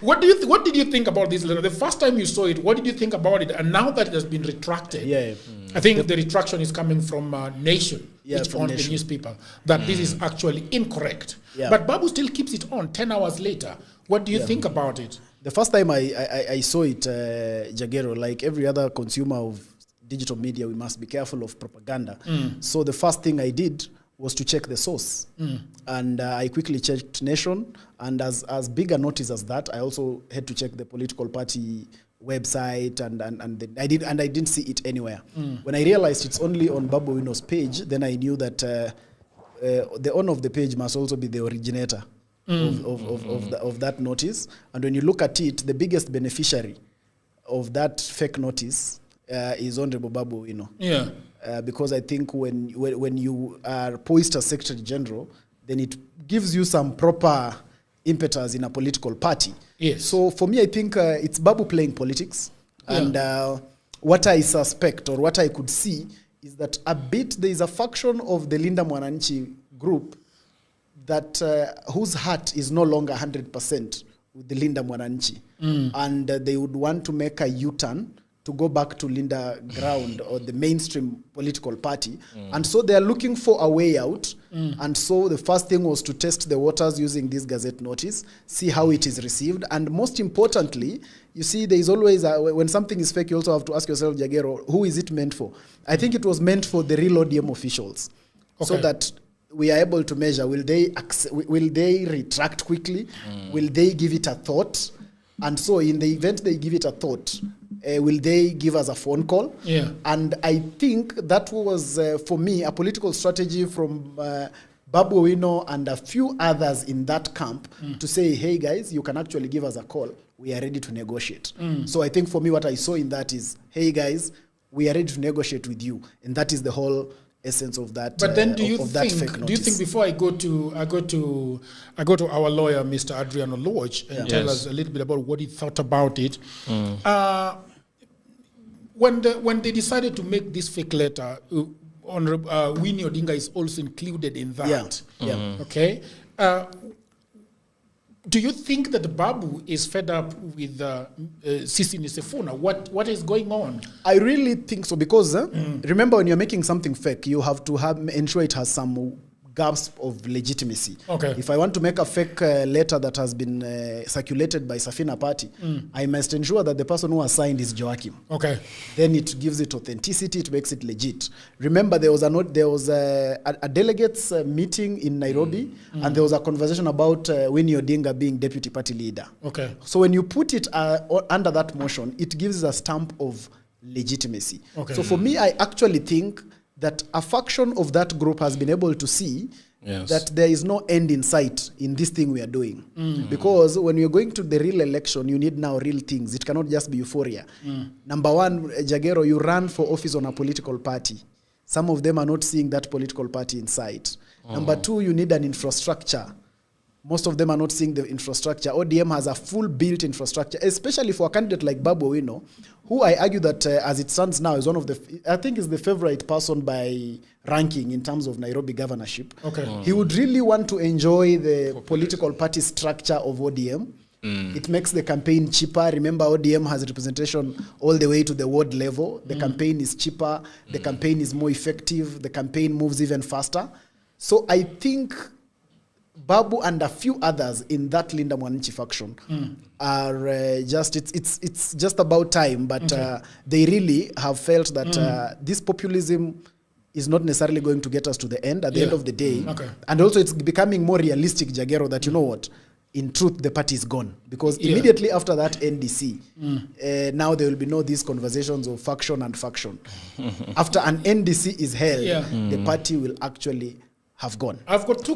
What did you think about this letter? The first time you saw it, what did you think about it? And now that it has been retracted, I think the retraction is coming from Nation, which owns the newspaper, that this is actually incorrect. But Babu still keeps it on 10 hours later. What do you think about it? The first time I saw it, Jagero, like every other consumer of digital media, we must be careful of propaganda. So the first thing I did was to check the source. And I quickly checked Nation. And as big a notice as that, I also had to check the political party website, and I didn't see it anywhere. When I realized it's only on Babu Owino's page, then I knew that the owner of the page must also be the originator of that notice. And when you look at it, the biggest beneficiary of that fake notice is Honorable Babu Owino. Because I think when you are poised as Secretary General, then it gives you some proper impetus in a political party. So for me, I think it's Babu playing politics. And what I suspect, or what I could see, is that a bit there is a faction of the Linda Mwananchi group that whose heart is no longer 100% with the Linda Mwananchi. And they would want to make a U-turn to go back to Linda ground or the mainstream political party. And so they are looking for a way out. And so the first thing was to test the waters using this Gazette notice, see how it is received. And most importantly, you see, there is always, when something is fake, you also have to ask yourself, Jagero, who is it meant for? I think it was meant for the real ODM officials. So that we are able to measure, will they retract quickly? Will they give it a thought? And so in the event they give it a thought, will they give us a phone call? And I think that was, for me, a political strategy from Babu Owino and a few others in that camp to say, hey guys, you can actually give us a call. We are ready to negotiate. So I think for me, what I saw in that is, hey guys, we are ready to negotiate with you. And that is the whole essence of that. But then do you think before I go to our lawyer, Mr. Adriano Lodge, and tell us a little bit about what he thought about it. When they decided to make this fake letter, Winnie Odinga is also included in that. Okay. Do you think that Babu is fed up with Sisi Nisefuna? What is going on? I really think so, because remember, when you're making something fake, you have to ensure it has some gasp of legitimacy. If I want to make a fake letter that has been circulated by Safina Party, I must ensure that the person who has signed is Joachim. Then it gives it authenticity, it makes it legit. Remember, there was a delegates meeting in Nairobi, and there was a conversation about Winnie Odinga being deputy party leader. So when you put it under that motion, it gives a stamp of legitimacy. So for me, I actually think that a faction of that group has been able to see that there is no end in sight in this thing we are doing. Because when you're going to the real election, you need now real things. It cannot just be euphoria. Number one, Jagero, you run for office on a political party. Some of them are not seeing that political party in sight. Number two, you need an infrastructure. Most of them are not seeing the infrastructure. ODM has a full built infrastructure, especially for a candidate like Babu Owino, who I argue that as it stands now is one of the, I think is the favorite person by ranking in terms of Nairobi governorship. He would really want to enjoy the political party structure of ODM. It makes the campaign cheaper. Remember, ODM has representation all the way to the ward level. The campaign is cheaper. The campaign is more effective. The campaign moves even faster. So I think Babu and a few others in that Linda Mwananchi faction are just, it's just about time, but they really have felt that this populism is not necessarily going to get us to the end at the end of the day. And also it's becoming more realistic, Jagero, that you know what, in truth, the party is gone. Because immediately after that NDC, now there will be no these conversations of faction and faction. After an NDC is held, the party will actually have gone. I've got two